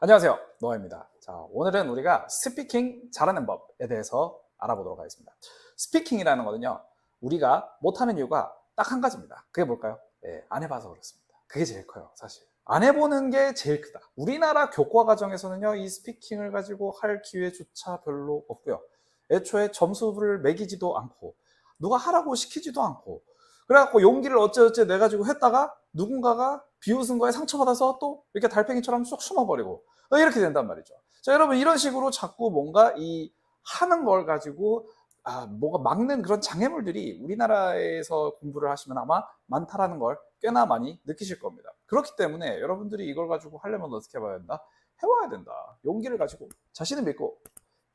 안녕하세요, 노아입니다. 자, 오늘은 우리가 스피킹 잘하는 법에 대해서 알아보도록 하겠습니다. 스피킹이라는 거는요, 우리가 못하는 이유가 딱 한 가지입니다. 그게 뭘까요? 네, 안 해봐서 그렇습니다. 그게 제일 커요, 사실. 안 해보는 게 제일 크다. 우리나라 교과 과정에서는요, 이 스피킹을 가지고 할 기회조차 별로 없고요. 애초에 점수를 매기지도 않고, 누가 하라고 시키지도 않고, 그래갖고 용기를 어째어째 내가지고 했다가 누군가가 비웃은 거에 상처받아서 또 이렇게 달팽이처럼 쏙 숨어버리고 이렇게 된단 말이죠. 자, 여러분, 이런 식으로 자꾸 뭔가 이 하는 걸 가지고 뭐가 막는 그런 장애물들이 우리나라에서 공부를 하시면 아마 많다라는 걸 꽤나 많이 느끼실 겁니다. 그렇기 때문에 여러분들이 이걸 가지고 하려면 어떻게 해봐야 된다? 해봐야 된다. 용기를 가지고 자신을 믿고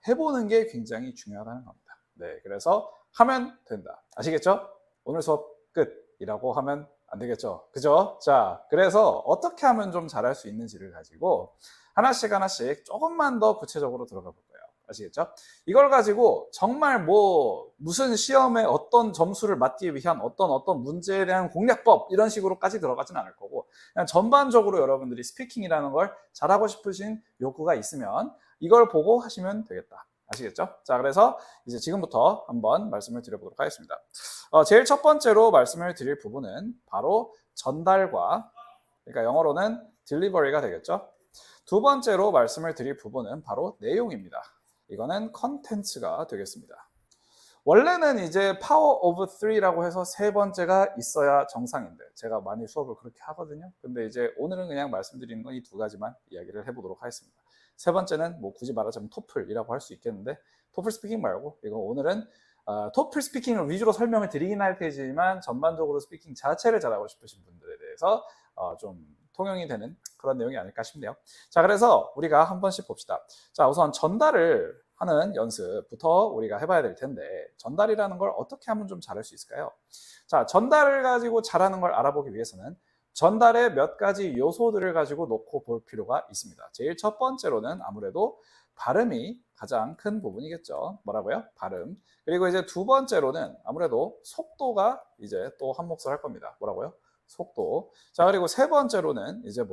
해보는 게 굉장히 중요하다는 겁니다. 네, 그래서 하면 된다. 아시겠죠? 오늘 수업 끝이라고 하면 안 되겠죠. 그죠? 자, 그래서 어떻게 하면 좀 잘할 수 있는지를 가지고 하나씩 조금만 더 구체적으로 들어가 볼 거예요. 아시겠죠? 이걸 가지고 정말 무슨 시험에 어떤 점수를 맞기 위한 어떤 문제에 대한 공략법 이런 식으로까지 들어가진 않을 거고, 그냥 전반적으로 여러분들이 스피킹이라는 걸 잘하고 싶으신 욕구가 있으면 이걸 보고 하시면 되겠다. 아시겠죠? 자, 그래서 이제 지금부터 한번 말씀을 드려보도록 하겠습니다. 제일 첫 번째로 말씀을 드릴 부분은 바로 전달과, 그러니까 영어로는 delivery가 되겠죠. 두 번째로 말씀을 드릴 부분은 바로 내용입니다. 이거는 컨텐츠가 되겠습니다. 원래는 이제 파워 오브 3라고 해서 세 번째가 있어야 정상인데, 제가 많이 수업을 그렇게 하거든요. 근데 이제 오늘은 그냥 말씀드리는 건 이 두 가지만 이야기를 해보도록 하겠습니다. 세 번째는 굳이 말하자면 토플이라고 할 수 있겠는데, 토플 스피킹 말고 이거 오늘은 토플 스피킹을 위주로 설명을 드리긴 할 테지만 전반적으로 스피킹 자체를 잘하고 싶으신 분들에 대해서 좀 통용이 되는 그런 내용이 아닐까 싶네요. 자, 그래서 우리가 한 번씩 봅시다. 자, 우선 전달을 하는 연습부터 우리가 해봐야 될 텐데, 전달이라는 걸 어떻게 하면 좀 잘할 수 있을까요? 자, 전달을 가지고 잘하는 걸 알아보기 위해서는 전달의 몇 가지 요소들을 가지고 놓고 볼 필요가 있습니다. 제일 첫 번째로는 아무래도 발음이 가장 큰 부분이겠죠. 뭐라고요? 발음. 그리고 이제 두 번째로는 아무래도 속도가 이제 또 한 몫을 할 겁니다. 뭐라고요? 속도. 자, 그리고 세 번째로는 이제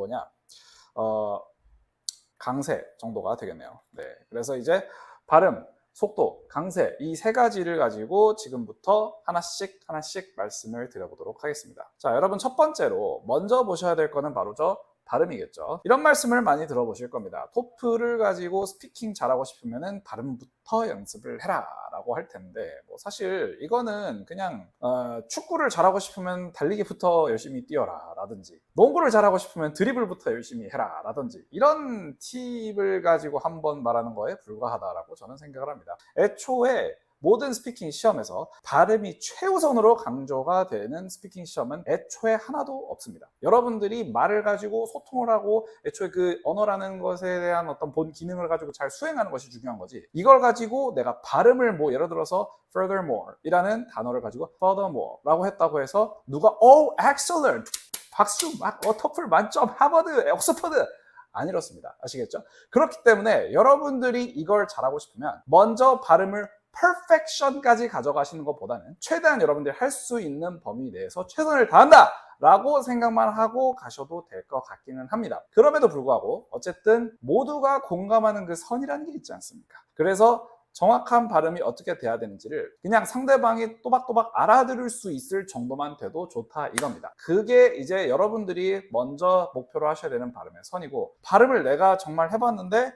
강세 정도가 되겠네요. 네. 그래서 이제 발음, 속도, 강세 이 세 가지를 가지고 지금부터 하나씩 말씀을 드려보도록 하겠습니다. 자, 여러분, 첫 번째로 먼저 보셔야 될 거는 바로 발음이겠죠. 이런 말씀을 많이 들어보실 겁니다. 토플을 가지고 스피킹 잘하고 싶으면은 발음부터 연습을 해라 라고 할 텐데, 사실 이거는 그냥 축구를 잘하고 싶으면 달리기부터 열심히 뛰어라 라든지, 농구를 잘하고 싶으면 드리블부터 열심히 해라 라든지, 이런 팁을 가지고 한번 말하는 거에 불과하다라고 저는 생각을 합니다. 애초에 모든 스피킹 시험에서 발음이 최우선으로 강조가 되는 스피킹 시험은 애초에 하나도 없습니다. 여러분들이 말을 가지고 소통을 하고 애초에 그 언어라는 것에 대한 어떤 본 기능을 가지고 잘 수행하는 것이 중요한 거지, 이걸 가지고 내가 발음을 예를 들어서 furthermore 이라는 단어를 가지고 furthermore 라고 했다고 해서 누가 excellent 박수 토플 만점 하버드 옥스퍼드 안 이렇습니다. 아시겠죠? 그렇기 때문에 여러분들이 이걸 잘하고 싶으면 먼저 발음을 perfection까지 가져가시는 것보다는 최대한 여러분들이 할 수 있는 범위 내에서 최선을 다한다 라고 생각만 하고 가셔도 될 것 같기는 합니다. 그럼에도 불구하고 어쨌든 모두가 공감하는 그 선이라는 게 있지 않습니까? 그래서 정확한 발음이 어떻게 돼야 되는지를 그냥 상대방이 또박또박 알아들을 수 있을 정도만 돼도 좋다 이겁니다. 그게 이제 여러분들이 먼저 목표로 하셔야 되는 발음의 선이고, 발음을 내가 정말 해봤는데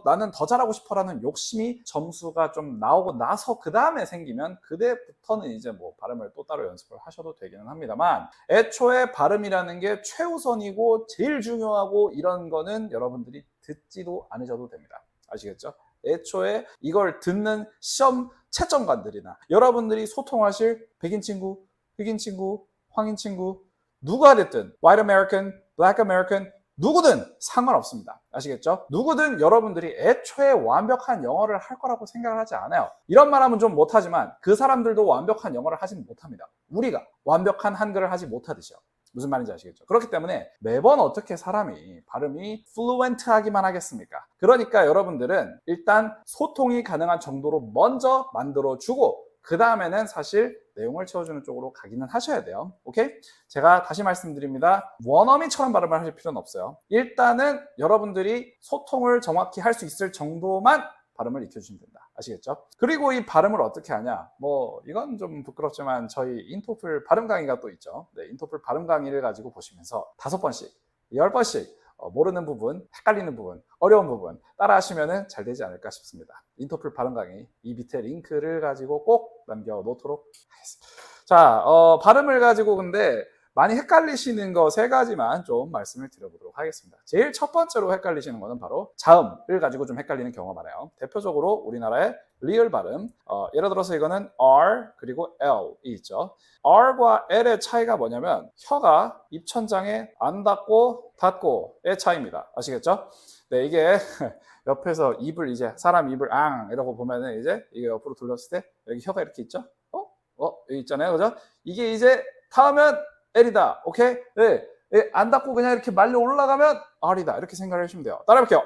나는 더 잘하고 싶어라는 욕심이 점수가 좀 나오고 나서 그 다음에 생기면 그때부터는 이제 발음을 또 따로 연습을 하셔도 되기는 합니다만, 애초에 발음이라는 게 최우선이고 제일 중요하고 이런 거는 여러분들이 듣지도 않으셔도 됩니다. 아시겠죠? 애초에 이걸 듣는 시험 채점관들이나 여러분들이 소통하실 백인 친구, 흑인 친구, 황인 친구, 누가 됐든 white American, black American 누구든 상관없습니다. 아시겠죠? 누구든 여러분들이 애초에 완벽한 영어를 할 거라고 생각을 하지 않아요. 이런 말하면 좀 못하지만 그 사람들도 완벽한 영어를 하진 못합니다. 우리가 완벽한 한글을 하지 못하듯이요. 무슨 말인지 아시겠죠? 그렇기 때문에 매번 어떻게 사람이 발음이 플루엔트하기만 하겠습니까? 그러니까 여러분들은 일단 소통이 가능한 정도로 먼저 만들어주고 그 다음에는 사실 내용을 채워주는 쪽으로 가기는 하셔야 돼요. 오케이? 제가 다시 말씀드립니다. 원어민처럼 발음을 하실 필요는 없어요. 일단은 여러분들이 소통을 정확히 할 수 있을 정도만 발음을 익혀주시면 된다. 아시겠죠? 그리고 이 발음을 어떻게 하냐? 뭐 이건 좀 부끄럽지만 저희 인토플 발음 강의가 또 있죠. 네, 인토플 발음 강의를 가지고 보시면서 5번씩, 10번씩 모르는 부분, 헷갈리는 부분, 어려운 부분 따라 하시면 잘 되지 않을까 싶습니다. 인토플 발음 강의 이 밑에 링크를 가지고 꼭 남겨놓도록 하겠습니다. 자, 발음을 가지고 근데 많이 헷갈리시는 거 3가지만 좀 말씀을 드려보도록 하겠습니다. 제일 첫 번째로 헷갈리시는 거는 바로 자음을 가지고 좀 헷갈리는 경우가 많아요. 대표적으로 우리나라의 리얼 발음, 예를 들어서 이거는 R 그리고 L이 있죠. R과 L의 차이가 뭐냐면 혀가 입천장에 안 닿고 닿고의 차이입니다. 아시겠죠? 네, 이게 옆에서 입을 이제 사람 입을 앙 이러고 보면은 이제 이게 옆으로 돌렸을 때 여기 혀가 이렇게 있죠? 여기 있잖아요, 그죠? 이게 이제 닿으면 L이다. 오케이? 네. 안 닿고 그냥 이렇게 말려 올라가면 R이다. 이렇게 생각을 해주시면 돼요. 따라해볼게요.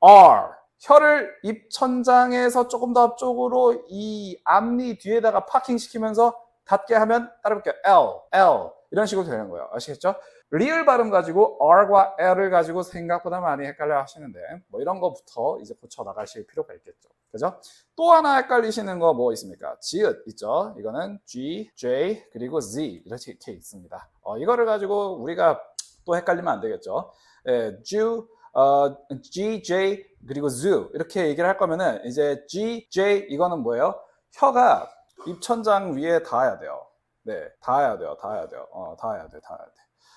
R. 혀를 입천장에서 조금 더 앞쪽으로 이 앞니 뒤에다가 파킹시키면서 닿게 하면 따라해볼게요. L. 이런 식으로 되는 거예요. 아시겠죠? 리얼 발음 가지고 R과 L을 가지고 생각보다 많이 헷갈려 하시는데 뭐 이런 거부터 이제 고쳐 나가실 필요가 있겠죠. 그죠? 또 하나 헷갈리시는 거 뭐 있습니까? 지읒 있죠? 이거는 G, J, 그리고 Z 이렇게 있습니다. 이거를 가지고 우리가 또 헷갈리면 안 되겠죠? G, J, 그리고 Z 이렇게 얘기를 할 거면은 이제 G, J 이거는 뭐예요? 혀가 입천장 위에 닿아야 돼요. 네, 닿아야 돼요.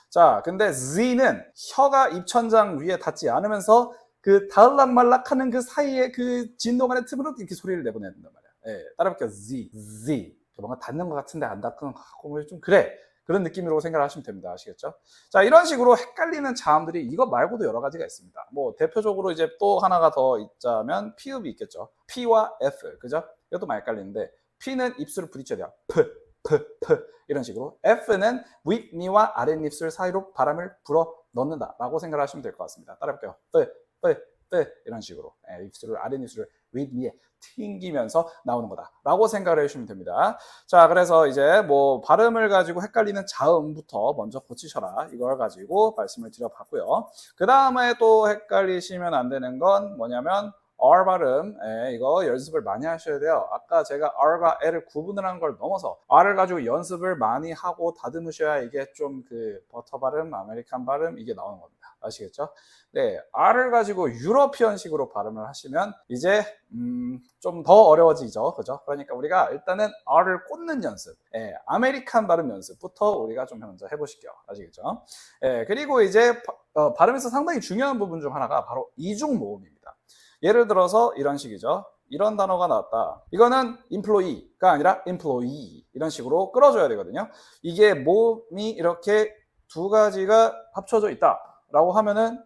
자, 근데 Z는 혀가 입천장 위에 닿지 않으면서 그 닿을락말락하는 그 사이에 그 진동안의 틈으로 이렇게 소리를 내보낸단 말이야. 예, 따라볼게요. Z. 뭔가 닿는 것 같은데 안 닿는 것 같고 좀 그래. 그런 느낌으로 생각을 하시면 됩니다. 아시겠죠? 자, 이런 식으로 헷갈리는 자음들이 이거 말고도 여러 가지가 있습니다. 뭐 대표적으로 이제 또 하나가 더 있자면 피읍이 있겠죠. P와 F. 그죠? 이것도 많이 헷갈리는데 P는 입술을 부딪혀야 돼요. 이런 식으로. F는 윗니와 아랫입술 사이로 바람을 불어 넣는다 라고 생각을 하시면 될 것 같습니다. 따라해볼게요. 이런 식으로 입술을 아랫입술을 윗니에 튕기면서 나오는 거다 라고 생각을 해주시면 됩니다. 자, 그래서 이제 뭐 발음을 가지고 헷갈리는 자음부터 먼저 고치셔라 이걸 가지고 말씀을 드려봤고요. 그 다음에 또 헷갈리시면 안 되는 건 뭐냐면 R 발음, 이거 연습을 많이 하셔야 돼요. 아까 제가 R과 L을 구분을 한 걸 넘어서 R을 가지고 연습을 많이 하고 다듬으셔야 이게 좀 그 버터 발음, 아메리칸 발음 이게 나오는 겁니다. 아시겠죠? 네, R을 가지고 유러피언식으로 발음을 하시면 이제 좀 더 어려워지죠. 그죠? 그러니까 우리가 일단은 R을 꽂는 연습, 아메리칸 발음 연습부터 우리가 좀 먼저 해보실게요. 아시겠죠? 그리고 이제 발음에서 상당히 중요한 부분 중 하나가 바로 이중 모음입니다. 예를 들어서 이런 식이죠. 이런 단어가 나왔다. 이거는 employee가 아니라 employee 이런 식으로 끌어줘야 되거든요. 이게 모음이 이렇게 두 가지가 합쳐져 있다라고 하면은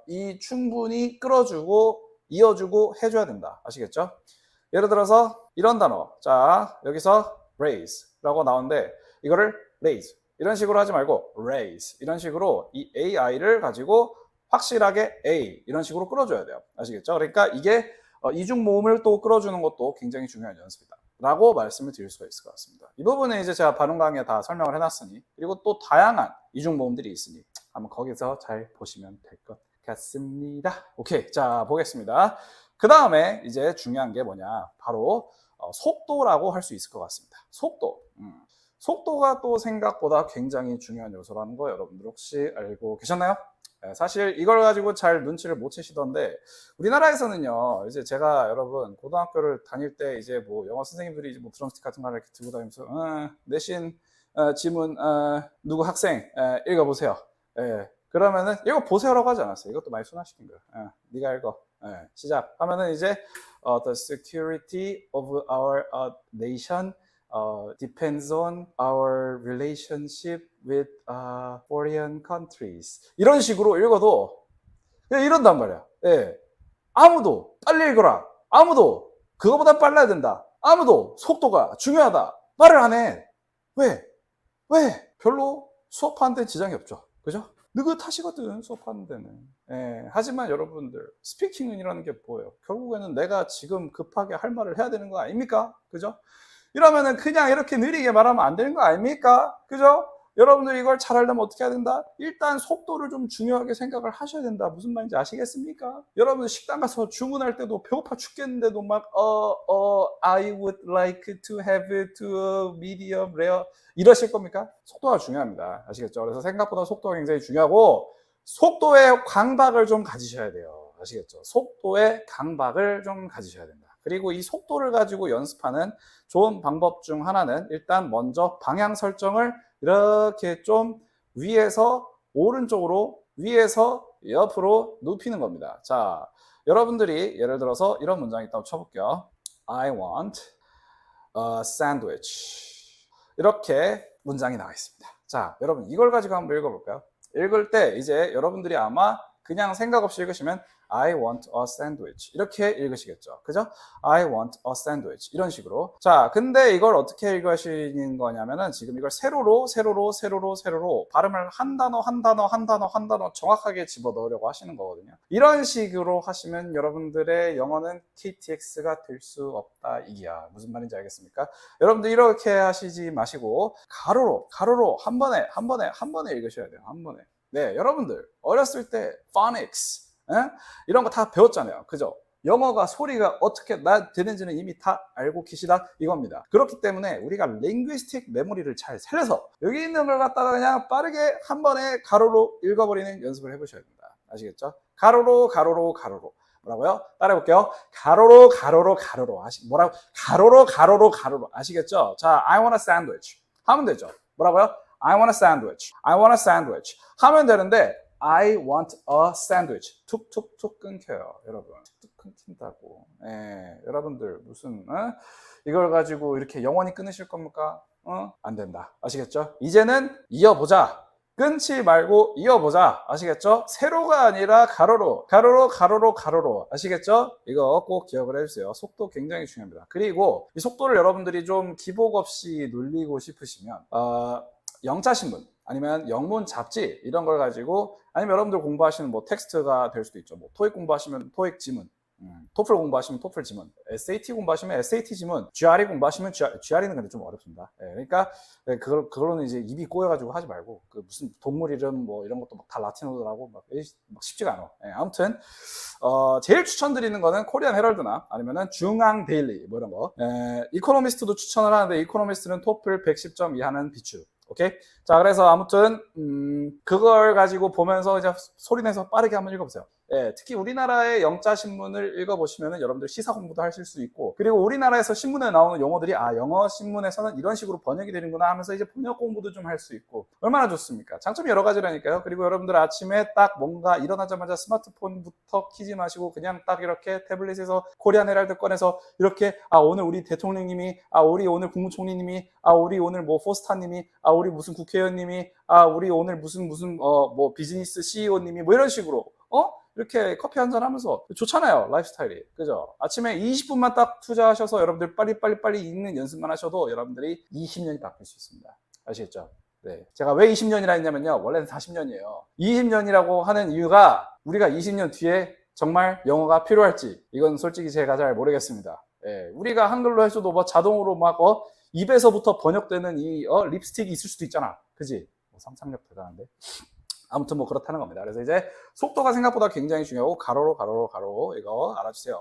이 충분히 끌어주고 이어주고 해줘야 된다. 아시겠죠? 예를 들어서 이런 단어. 자, 여기서 raise라고 나오는데 이거를 raise 이런 식으로 하지 말고 raise 이런 식으로 이 AI를 가지고 확실하게 A 이런 식으로 끌어줘야 돼요. 아시겠죠? 그러니까 이게 이중 모음을 또 끌어주는 것도 굉장히 중요한 연습이다 라고 말씀을 드릴 수가 있을 것 같습니다. 이 부분은 이제 제가 발음 강의에 다 설명을 해놨으니 그리고 또 다양한 이중 모음들이 있으니 한번 거기서 잘 보시면 될 것 같습니다. 오케이, 자 보겠습니다. 그 다음에 이제 중요한 게 뭐냐 바로 속도라고 할 수 있을 것 같습니다. 속도. 속도가 또 생각보다 굉장히 중요한 요소라는 거 여러분들 혹시 알고 계셨나요? 사실 이걸 가지고 잘 눈치를 못 채시던데 우리나라에서는요 이제 제가 여러분 고등학교를 다닐 때 이제 뭐 영어 선생님들이 이제 뭐 드럼스틱 같은 거 이렇게 들고 다니면서 내신 지문 누구 학생 읽어보세요. 그러면은 이거 보세요라고 하지 않았어요. 이것도 많이 순화시킨 거예요. 네가 읽어. 시작 하면은 이제 the security of our nation depends on our relationship with foreign countries. 이런 식으로 읽어도 그냥 이런단 말이야. 아무도 빨리 읽어라. 아무도 그거보다 빨라야 된다. 아무도 속도가 중요하다. 말을 안 해. 왜? 별로 수업하는 데 지장이 없죠. 그죠? 느긋하시거든 수업하는 데는. 하지만 여러분들 스피킹은이라는 게 뭐예요? 결국에는 내가 지금 급하게 할 말을 해야 되는 거 아닙니까? 그죠? 이러면은 그냥 이렇게 느리게 말하면 안 되는 거 아닙니까? 그죠? 여러분들 이걸 잘하려면 어떻게 해야 된다? 일단 속도를 좀 중요하게 생각을 하셔야 된다. 무슨 말인지 아시겠습니까? 여러분들 식당 가서 주문할 때도 배고파 죽겠는데도 막 I would like to have it to medium rare 이러실 겁니까? 속도가 중요합니다. 아시겠죠? 그래서 생각보다 속도가 굉장히 중요하고 속도의 강박을 좀 가지셔야 돼요. 아시겠죠? 속도의 강박을 좀 가지셔야 된다. 그리고 이 속도를 가지고 연습하는 좋은 방법 중 하나는 일단 먼저 방향 설정을 이렇게 좀 위에서 오른쪽으로 위에서 옆으로 눕히는 겁니다. 자, 여러분들이 예를 들어서 이런 문장이 있다고 쳐볼게요. I want a sandwich. 이렇게 문장이 나와 있습니다. 자, 여러분 이걸 가지고 한번 읽어볼까요? 읽을 때 이제 여러분들이 아마 그냥 생각 없이 읽으시면 I want a sandwich 이렇게 읽으시겠죠. 그죠? I want a sandwich 이런 식으로. 자, 근데 이걸 어떻게 읽으시는 거냐면은 지금 이걸 세로로 발음을 한 단어 정확하게 집어넣으려고 하시는 거거든요. 이런 식으로 하시면 여러분들의 영어는 KTX가 될 수 없다 이기야. 무슨 말인지 알겠습니까? 여러분들 이렇게 하시지 마시고 가로로 한 번에 읽으셔야 돼요. 한 번에. 네, 여러분들 어렸을 때 phonics 이런 거 다 배웠잖아요. 그죠? 영어가 소리가 어떻게 되는지는 이미 다 알고 계시다 이겁니다. 그렇기 때문에 우리가 linguistic 메모리를 잘 살려서 여기 있는 걸 갖다가 그냥 빠르게 한 번에 가로로 읽어버리는 연습을 해보셔야 됩니다. 아시겠죠? 가로로 뭐라고요? 따라해볼게요. 가로로 뭐라고? 가로로 아시겠죠? 자, I want a sandwich 하면 되죠. 뭐라고요? I want a sandwich. 하면 되는데 I want a sandwich. 툭툭툭 끊겨요, 여러분. 툭툭 끊긴다고. 예, 여러분들 무슨 이걸 가지고 이렇게 영원히 끊으실 겁니까? 안 된다. 아시겠죠? 이제는 이어보자. 끊지 말고 이어보자. 아시겠죠? 세로가 아니라 가로로. 아시겠죠? 이거 꼭 기억을 해주세요. 속도 굉장히 중요합니다. 그리고 이 속도를 여러분들이 좀 기복 없이 눌리고 싶으시면 영자신문 아니면 영문 잡지 이런 걸 가지고 아니면 여러분들 공부하시는 뭐 텍스트가 될 수도 있죠. 뭐 토익 공부하시면 토익 지문, 토플 공부하시면 토플 지문, SAT 공부하시면 SAT 지문, GRE 공부하시면 GRE는 근데 좀 어렵습니다. 예, 그러니까 그걸로는 이제 입이 꼬여가지고 하지 말고 그 무슨 동물 이름 뭐 이런 것도 막 다 라틴어들하고 막 쉽지가 않아. 예, 아무튼 제일 추천드리는 거는 코리안 헤럴드나 아니면은 중앙 데일리 뭐 이런 거. 이코노미스트도 추천을 하는데 이코노미스트는 토플 110점 이하는 비추. 오케이? 자, 그래서 아무튼 그걸 가지고 보면서 이제 소리내서 빠르게 한번 읽어보세요. 예, 특히 우리나라의 영자 신문을 읽어보시면 여러분들 시사 공부도 하실 수 있고 그리고 우리나라에서 신문에 나오는 용어들이 영어 신문에서는 이런 식으로 번역이 되는구나 하면서 이제 번역 공부도 좀 할 수 있고 얼마나 좋습니까? 장점이 여러 가지라니까요. 그리고 여러분들 아침에 딱 뭔가 일어나자마자 스마트폰부터 키지 마시고 그냥 딱 이렇게 태블릿에서 코리안 헤럴드 꺼내서 이렇게 오늘 우리 대통령님이 우리 오늘 국무총리님이 우리 오늘 뭐 포스타님이 우리 무슨 국회의원님이 우리 오늘 무슨 뭐 비즈니스 CEO님이 뭐 이런 식으로 이렇게 커피 한잔 하면서 좋잖아요. 라이프스타일이. 그죠? 아침에 20분만 딱 투자하셔서 여러분들 빨리 읽는 연습만 하셔도 여러분들이 20년이 바뀔 수 있습니다. 아시겠죠? 네. 제가 왜 20년이라 했냐면요. 원래는 40년이에요. 20년이라고 하는 이유가 우리가 20년 뒤에 정말 영어가 필요할지 이건 솔직히 제가 잘 모르겠습니다. 예. 우리가 한글로 해줘도 뭐 자동으로 막 입에서부터 번역되는 이 립스틱이 있을 수도 있잖아. 그지? 상상력 대단한데. 아무튼 뭐 그렇다는 겁니다. 그래서 이제 속도가 생각보다 굉장히 중요하고 가로로 이거 알아주세요.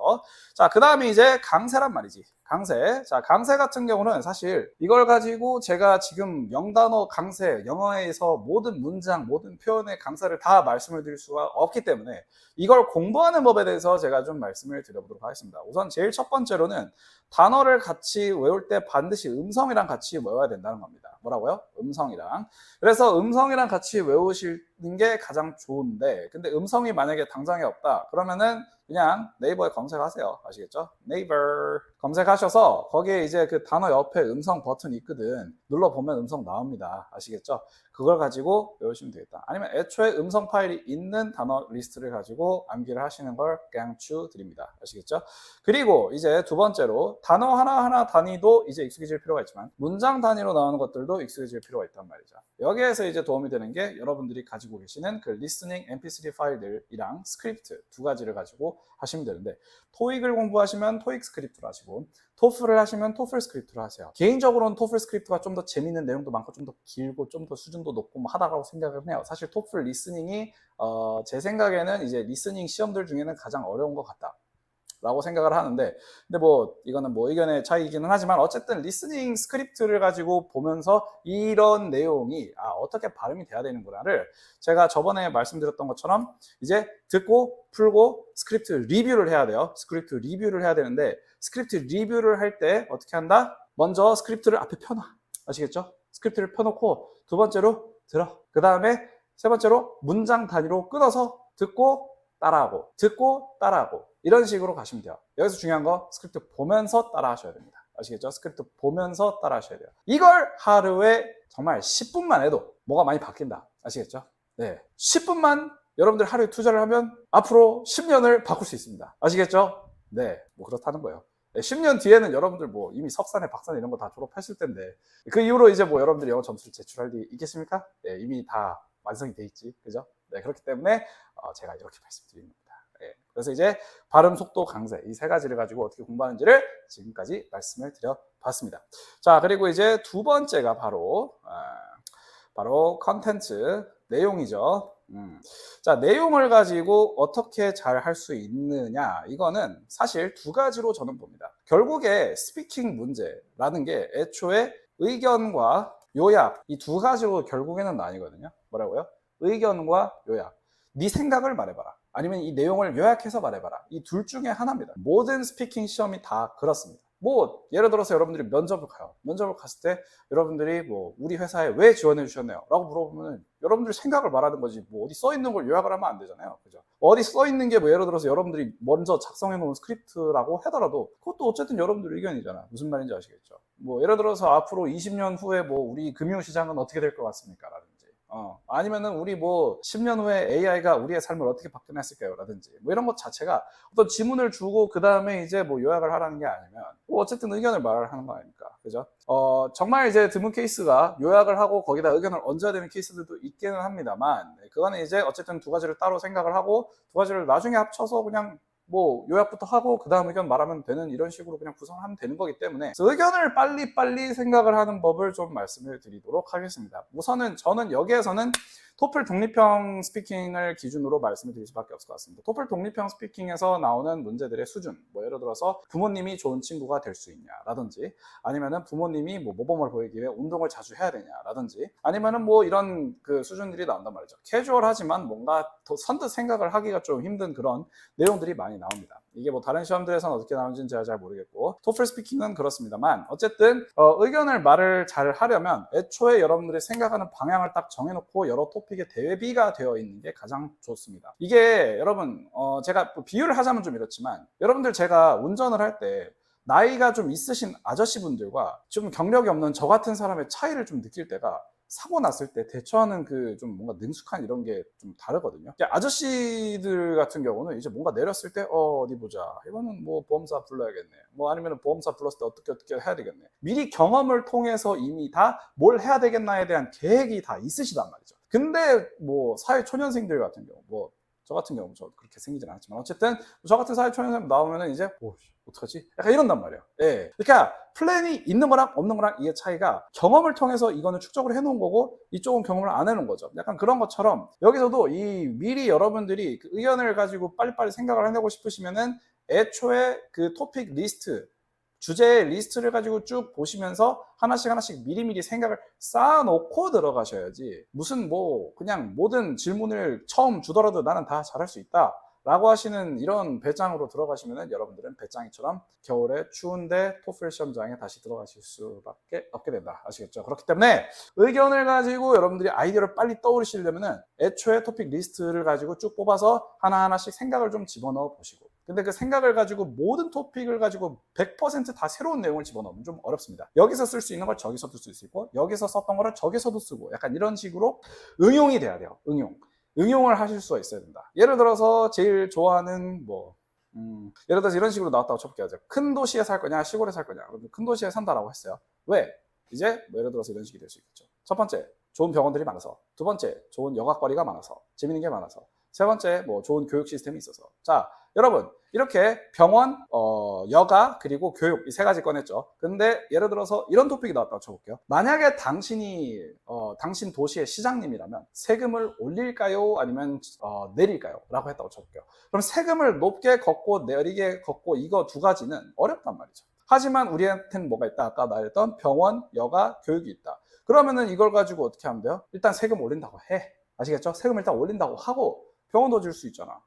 자, 그 다음에 이제 강세란 말이지. 강세. 자, 강세 같은 경우는 사실 이걸 가지고 제가 지금 영단어 강세, 영어에서 모든 문장, 모든 표현의 강세를 다 말씀을 드릴 수가 없기 때문에 이걸 공부하는 법에 대해서 제가 좀 말씀을 드려보도록 하겠습니다. 우선 제일 첫 번째로는 단어를 같이 외울 때 반드시 음성이랑 같이 외워야 된다는 겁니다. 뭐라고요? 음성이랑. 그래서 음성이랑 같이 외우시는 게 가장 좋은데 근데 음성이 만약에 당장에 없다 그러면은 그냥 네이버에 검색하세요. 아시겠죠? 네이버 검색하셔서 거기에 이제 그 단어 옆에 음성 버튼이 있거든. 눌러보면 음성 나옵니다. 아시겠죠? 그걸 가지고 외우시면 되겠다. 아니면 애초에 음성 파일이 있는 단어 리스트를 가지고 암기를 하시는 걸 강추드립니다. 아시겠죠? 그리고 이제 두 번째로 단어 하나하나 단위도 이제 익숙해질 필요가 있지만 문장 단위로 나오는 것들도 익숙해질 필요가 있단 말이죠. 여기에서 이제 도움이 되는 게 여러분들이 가지고 계시는 그 리스닝 mp3 파일들이랑 스크립트 두 가지를 가지고 정도 하시면 되는데, 토익을 공부하시면 토익 스크립트로 하시고, 토플을 하시면 토플 스크립트로 하세요. 개인적으로는 토플 스크립트가 좀 더 재밌는 내용도 많고 좀 더 길고 좀 더 수준도 높고 뭐 하다라고 생각을 해요. 사실 토플 리스닝이 제 생각에는 이제 리스닝 시험들 중에는 가장 어려운 것 같다 라고 생각을 하는데, 근데 뭐 이거는 뭐 의견의 차이이기는 하지만 어쨌든 리스닝 스크립트를 가지고 보면서 이런 내용이 어떻게 발음이 돼야 되는구나를 제가 저번에 말씀드렸던 것처럼 이제 듣고 풀고 스크립트 리뷰를 해야 돼요. 스크립트 리뷰를 해야 되는데, 스크립트 리뷰를 할 때 어떻게 한다? 먼저 스크립트를 앞에 펴놔. 아시겠죠? 스크립트를 펴놓고 두 번째로 들어. 그 다음에 세 번째로 문장 단위로 끊어서 듣고 따라하고 듣고 따라하고 이런 식으로 가시면 돼요. 여기서 중요한 거 스크립트 보면서 따라 하셔야 됩니다. 아시겠죠? 스크립트 보면서 따라 하셔야 돼요. 이걸 하루에 정말 10분만 해도 뭐가 많이 바뀐다. 아시겠죠? 네, 10분만 여러분들 하루에 투자를 하면 앞으로 10년을 바꿀 수 있습니다. 아시겠죠? 네, 뭐 그렇다는 거예요. 10년 뒤에는 여러분들 뭐 이미 석사네 박사네 이런 거 다 졸업했을 텐데, 그 이후로 이제 뭐 여러분들이 영어 점수를 제출할 일이 있겠습니까? 네, 이미 다 완성이 돼 있지. 그죠? 네, 그렇기 때문에 제가 이렇게 말씀드리는 겁니다. 네, 그래서 이제 발음, 속도, 강세 이 세 가지를 가지고 어떻게 공부하는지를 지금까지 말씀을 드려봤습니다. 자, 그리고 이제 두 번째가 바로 컨텐츠, 내용이죠. 자, 내용을 가지고 어떻게 잘 할 수 있느냐, 이거는 사실 두 가지로 저는 봅니다. 결국에 스피킹 문제라는 게 애초에 의견과 요약 이 두 가지로 결국에는 나뉘거든요. 뭐라고요? 의견과 요약. 네 생각을 말해봐라, 아니면 이 내용을 요약해서 말해봐라. 이 둘 중에 하나입니다. 모든 스피킹 시험이 다 그렇습니다. 뭐 예를 들어서 여러분들이 면접을 가요. 면접을 갔을 때 여러분들이 뭐 우리 회사에 왜 지원해 주셨나요? 라고 물어보면 여러분들 생각을 말하는 거지, 뭐 어디 써 있는 걸 요약을 하면 안 되잖아요. 그죠? 어디 써 있는 게 뭐 예를 들어서 여러분들이 먼저 작성해 놓은 스크립트라고 하더라도 그것도 어쨌든 여러분들 의견이잖아. 무슨 말인지 아시겠죠? 뭐 예를 들어서 앞으로 20년 후에 뭐 우리 금융시장은 어떻게 될 것 같습니까? 라든지 아니면은 우리 뭐 10년 후에 AI가 우리의 삶을 어떻게 바꿔냈을까요? 라든지 뭐 이런 것 자체가 어떤 지문을 주고 그 다음에 이제 뭐 요약을 하라는 게 아니면 뭐 어쨌든 의견을 말을 하는 거 아닙니까? 그죠? 정말 이제 드문 케이스가 요약을 하고 거기다 의견을 얹어야 되는 케이스들도 있기는 합니다만, 그거는 이제 어쨌든 두 가지를 따로 생각을 하고 두 가지를 나중에 합쳐서 그냥 뭐 요약부터 하고 그 다음 의견 말하면 되는 이런 식으로 그냥 구성하면 되는 거기 때문에 의견을 빨리빨리 생각을 하는 법을 좀 말씀을 드리도록 하겠습니다. 우선은 저는 여기에서는 토플 독립형 스피킹을 기준으로 말씀을 드릴 수밖에 없을 것 같습니다. 토플 독립형 스피킹에서 나오는 문제들의 수준, 뭐 예를 들어서 부모님이 좋은 친구가 될 수 있냐라든지, 아니면은 부모님이 뭐 모범을 보이기 위해 운동을 자주 해야 되냐라든지, 아니면은 뭐 이런 그 수준들이 나온단 말이죠. 캐주얼하지만 뭔가 더 선뜻 생각을 하기가 좀 힘든 그런 내용들이 많이 나옵니다. 이게 뭐 다른 시험들에서는 어떻게 나오는지는 제가 잘 모르겠고, 토플 스피킹은 그렇습니다만 어쨌든 의견을 말을 잘 하려면 애초에 여러분들이 생각하는 방향을 딱 정해놓고 여러 토픽에 대비가 되어 있는 게 가장 좋습니다. 이게 여러분 제가 비유를 하자면 좀 이렇지만, 여러분들 제가 운전을 할 때 나이가 좀 있으신 아저씨분들과 좀 경력이 없는 저 같은 사람의 차이를 좀 느낄 때가, 사고 났을 때 대처하는 그 좀 뭔가 능숙한 이런 게 좀 다르거든요. 아저씨들 같은 경우는 이제 뭔가 내렸을 때 어디 보자, 이거는 뭐 보험사 불러야겠네, 뭐 아니면 보험사 불렀을 때 어떻게 해야 되겠네, 미리 경험을 통해서 이미 다 뭘 해야 되겠나에 대한 계획이 다 있으시단 말이죠. 근데 뭐 사회초년생들 같은 경우, 뭐 저 같은 경우 저 그렇게 생기진 않았지만 어쨌든 저 같은 사회초년생 나오면은 이제 어떡하지? 약간 이런단 말이에요. 예. 그러니까 플랜이 있는 거랑 없는 거랑 이게 차이가, 경험을 통해서 이거는 축적을 해놓은 거고 이쪽은 경험을 안 해놓은 거죠. 약간 그런 것처럼 여기서도 이 미리 여러분들이 그 의견을 가지고 빨리빨리 생각을 해내고 싶으시면은 애초에 그 토픽 리스트, 주제의 리스트를 가지고 쭉 보시면서 하나씩 미리미리 생각을 쌓아놓고 들어가셔야지, 무슨 뭐 그냥 모든 질문을 처음 주더라도 나는 다 잘할 수 있다 라고 하시는 이런 배짱으로 들어가시면 여러분들은 배짱이처럼 겨울에 추운데 토플 시험장에 다시 들어가실 수밖에 없게 된다. 아시겠죠? 그렇기 때문에 의견을 가지고 여러분들이 아이디어를 빨리 떠오르시려면 애초에 토픽 리스트를 가지고 쭉 뽑아서 하나하나씩 생각을 좀 집어넣어 보시고, 근데 그 생각을 가지고 모든 토픽을 가지고 100% 새로운 내용을 집어넣으면 좀 어렵습니다. 여기서 쓸 수 있는 걸 저기서도 쓸 수 있고, 여기서 썼던 거를 저기서도 쓰고, 약간 이런 식으로 응용이 돼야 돼요. 응용을 하실 수가 있어야 된다. 예를 들어서 제일 좋아하는 예를 들어서 이런 식으로 나왔다고 쳐볼게요. 큰 도시에 살 거냐 시골에 살 거냐. 큰 도시에 산다라고 했어요. 왜? 이제 뭐 예를 들어서 이런 식이 될 수 있겠죠. 첫 번째, 좋은 병원들이 많아서. 두 번째, 좋은 여가거리가 많아서, 재밌는 게 많아서. 세 번째, 뭐 좋은 교육 시스템이 있어서. 자, 여러분 이렇게 병원, 여가, 그리고 교육 이 세 가지 꺼냈죠. 근데 예를 들어서 이런 토픽이 나왔다고 쳐볼게요. 만약에 당신이 당신 도시의 시장님이라면 세금을 올릴까요? 아니면 내릴까요? 라고 했다고 쳐볼게요. 그럼 세금을 높게 걷고 내리게 걷고 이거 두 가지는 어렵단 말이죠. 하지만 우리한테는 뭐가 있다? 아까 말했던 병원, 여가, 교육이 있다. 그러면은 이걸 가지고 어떻게 하면 돼요? 일단 세금 올린다고 해. 아시겠죠? 세금 일단 올린다고 하고 병원도 줄 수 있잖아.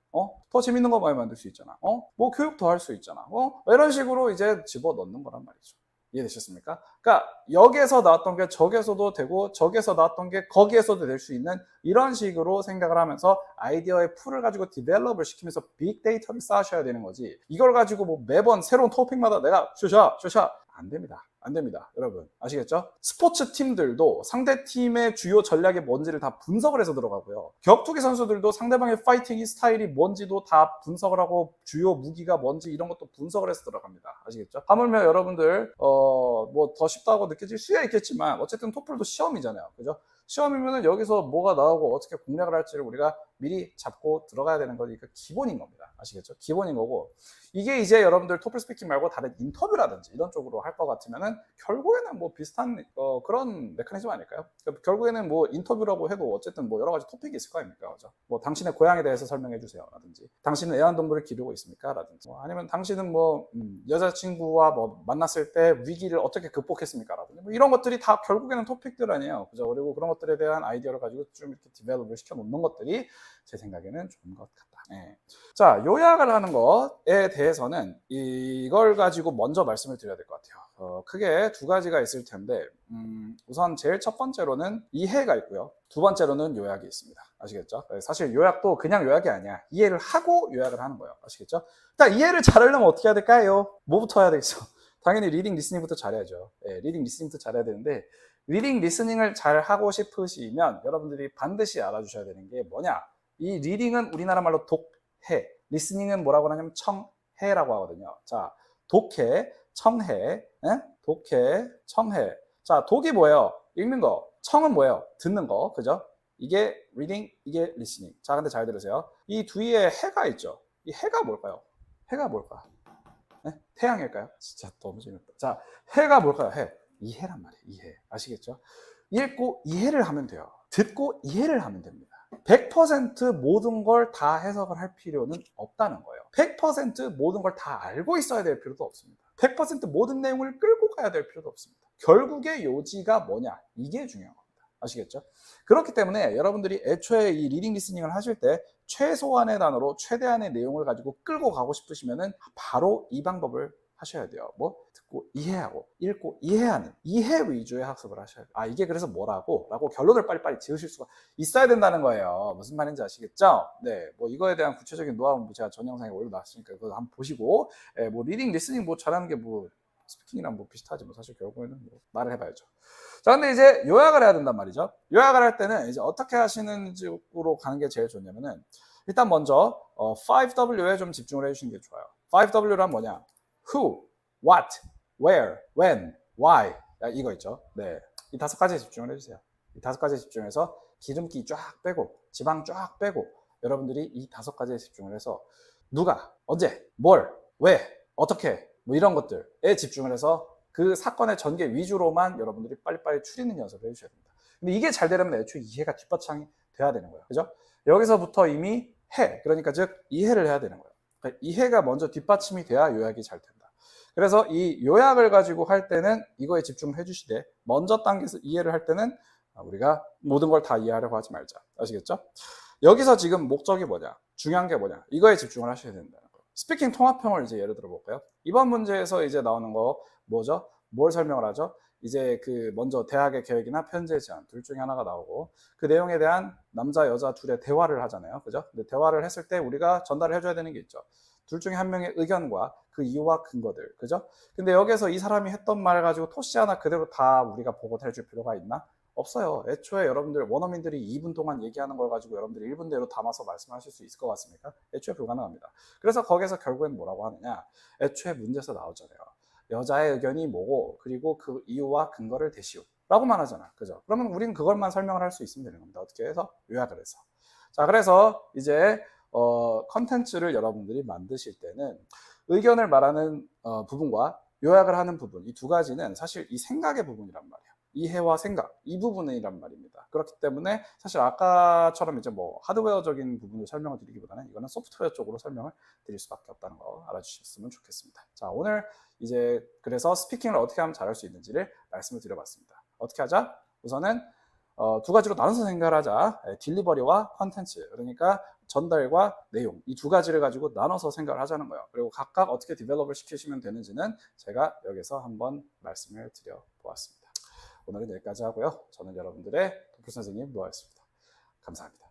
더 재밌는 거 많이 만들 수 있잖아. 뭐 교육도 할 수 있잖아. 이런 식으로 이제 집어 넣는 거란 말이죠. 이해되셨습니까? 그러니까 여기에서 나왔던 게 저기에서도 되고 저기에서 나왔던 게 거기에서도 될 수 있는 이런 식으로 생각을 하면서 아이디어의 풀을 가지고 디벨롭을 시키면서 빅데이터를 쌓으셔야 되는 거지. 이걸 가지고 뭐 매번 새로운 토픽마다 내가 슈샤 안 됩니다. 안 됩니다. 여러분 아시겠죠? 스포츠 팀들도 상대 팀의 주요 전략이 뭔지를 다 분석을 해서 들어가고요. 격투기 선수들도 상대방의 파이팅 스타일이 뭔지도 다 분석을 하고 주요 무기가 뭔지 이런 것도 분석을 해서 들어갑니다. 아시겠죠? 하물며 여러분들 뭐 더 쉽다고 느껴질 수야 있겠지만 어쨌든 토플도 시험이잖아요. 그죠? 시험이면은 여기서 뭐가 나오고 어떻게 공략을 할지를 우리가 미리 잡고 들어가야 되는 거니까 기본인 겁니다. 아시겠죠? 기본인 거고 이게 이제 여러분들 토플 스피킹 말고 다른 인터뷰라든지 이런 쪽으로 할 것 같으면은 결국에는 뭐 비슷한 그런 메커니즘 아닐까요? 결국에는 뭐 인터뷰라고 해도 어쨌든 뭐 여러 가지 토픽이 있을 거 아닙니까? 그죠? 뭐 당신의 고향에 대해서 설명해 주세요. 라든지 당신은 애완동물을 기르고 있습니까? 라든지 아니면 당신은 뭐 여자친구와 뭐 만났을 때 위기를 어떻게 극복했습니까? 라든지 뭐 이런 것들이 다 결국에는 토픽들 아니에요. 그죠? 그리고 그런 것들에 대한 아이디어를 가지고 좀 이렇게 디벨롭을 시켜 놓는 것들이 제 생각에는 좋은 것 같다. 네. 자, 요약을 하는 것에 대해서는 이걸 가지고 먼저 말씀을 드려야 될 것 같아요. 크게 두 가지가 있을 텐데 우선 제일 첫 번째로는 이해가 있고요. 두 번째로는 요약이 있습니다. 아시겠죠? 사실 요약도 그냥 요약이 아니야. 이해를 하고 요약을 하는 거예요. 아시겠죠? 일단 이해를 잘하려면 어떻게 해야 될까요? 뭐부터 해야 되겠어? 당연히 리딩 리스닝부터 잘해야죠. 네, 리딩 리스닝부터 잘해야 되는데 리딩 리스닝을 잘 하고 싶으시면 여러분들이 반드시 알아주셔야 되는 게 뭐냐? 이 리딩은 우리나라 말로 독해, 리스닝은 뭐라고 하냐면 청해라고 하거든요. 자, 독해, 청해, 독해, 청해. 자, 독이 뭐예요? 읽는 거. 청은 뭐예요? 듣는 거, 그죠? 이게 reading, 이게 listening. 자, 근데 잘 들으세요. 이 뒤에 해가 있죠. 이 해가 뭘까요? 해가 뭘까? 네? 태양일까요? 진짜 너무 재밌다. 자, 해가 뭘까요? 해. 이해란 말이에요. 이해. 아시겠죠? 읽고 이해를 하면 돼요. 듣고 이해를 하면 됩니다. 100% 모든 걸 다 해석을 할 필요는 없다는 거예요. 100% 모든 걸 다 알고 있어야 될 필요도 없습니다. 100% 모든 내용을 끌고 가야 될 필요도 없습니다. 결국의 요지가 뭐냐? 이게 중요한 겁니다. 아시겠죠? 그렇기 때문에 여러분들이 애초에 이 리딩 리스닝을 하실 때 최소한의 단어로 최대한의 내용을 가지고 끌고 가고 싶으시면은 바로 이 방법을 하셔야 돼요. 뭐 듣고 이해하고 읽고 이해하는 이해 위주의 학습을 하셔야 돼요. 아 이게 그래서 뭐라고? 라고 결론을 빨리빨리 지으실 수가 있어야 된다는 거예요. 무슨 말인지 아시겠죠? 네, 뭐 이거에 대한 구체적인 노하우는 제가 전 영상에 올려놨으니까 그거 한번 보시고 뭐 리딩 리스닝 뭐 잘하는 게 뭐 스피킹이랑 뭐 비슷하지 뭐 사실 결국에는 뭐 말을 해봐야죠. 자, 근데 이제 요약을 해야 된단 말이죠. 요약을 할 때는 이제 어떻게 하시는지로 가는 게 제일 좋냐면은 일단 먼저 5W에 좀 집중을 해주시는 게 좋아요. 5W란 뭐냐? Who, What, Where, When, Why 이거 있죠. 네, 이 다섯 가지에 집중을 해주세요. 이 다섯 가지에 집중해서 기름기 쫙 빼고 지방 쫙 빼고 여러분들이 이 다섯 가지에 집중을 해서 누가, 언제, 뭘, 왜, 어떻게 뭐 이런 것들에 집중을 해서 그 사건의 전개 위주로만 여러분들이 빨리빨리 추리는 연습을 해주셔야 됩니다. 근데 이게 잘 되려면 애초에 이해가 뒷바탕이 돼야 되는 거예요. 그죠? 여기서부터 이미 해, 그러니까 즉 이해를 해야 되는 거예요. 그러니까 이해가 먼저 뒷받침이 돼야 요약이 잘 된다. 그래서 이 요약을 가지고 할 때는 이거에 집중을 해주시되 먼저 단계에서 이해를 할 때는 우리가 모든 걸 다 이해하려고 하지 말자. 아시겠죠? 여기서 지금 목적이 뭐냐? 중요한 게 뭐냐? 이거에 집중을 하셔야 된다는 거예요. 스피킹 통합형을 이제 예를 들어 볼까요? 이번 문제에서 이제 나오는 거 뭐죠? 뭘 설명을 하죠? 이제 그 먼저 대학의 계획이나 편지의 제안 둘 중에 하나가 나오고 그 내용에 대한 남자 여자 둘의 대화를 하잖아요. 그죠? 근데 대화를 했을 때 우리가 전달을 해줘야 되는 게 있죠. 둘 중에 한 명의 의견과 그 이유와 근거들. 그죠? 근데 여기서 이 사람이 했던 말 가지고 토시 하나 그대로 다 우리가 보고 해줄 필요가 있나? 없어요. 애초에 여러분들 원어민들이 2분 동안 얘기하는 걸 가지고 여러분들이 1분대로 담아서 말씀하실 수 있을 것 같습니까? 애초에 불가능합니다. 그래서 거기서 결국엔 뭐라고 하느냐? 애초에 문제에서 나오잖아요. 여자의 의견이 뭐고 그리고 그 이유와 근거를 대시오 라고만 하잖아. 그죠? 그러면 우리는 그걸만 설명을 할 수 있으면 되는 겁니다. 어떻게 해서? 요약을 해서. 자, 그래서 이제 컨텐츠를 여러분들이 만드실 때는 의견을 말하는 부분과 요약을 하는 부분, 이 두 가지는 사실 이 생각의 부분이란 말이에요. 이해와 생각, 이 부분이란 말입니다. 그렇기 때문에 사실 아까처럼 이제 뭐 하드웨어적인 부분을 설명을 드리기보다는 이거는 소프트웨어 쪽으로 설명을 드릴 수밖에 없다는 거 알아주셨으면 좋겠습니다. 자, 오늘 이제 그래서 스피킹을 어떻게 하면 잘할 수 있는지를 말씀을 드려봤습니다. 어떻게 하자? 우선은 두 가지로 나눠서 생각을 하자. 딜리버리와 컨텐츠, 그러니까 전달과 내용, 이 두 가지를 가지고 나눠서 생각을 하자는 거예요. 그리고 각각 어떻게 디벨롭을 시키시면 되는지는 제가 여기서 한번 말씀을 드려보았습니다. 오늘은 여기까지 하고요. 저는 여러분들의 도플 선생님 노아였습니다. 감사합니다.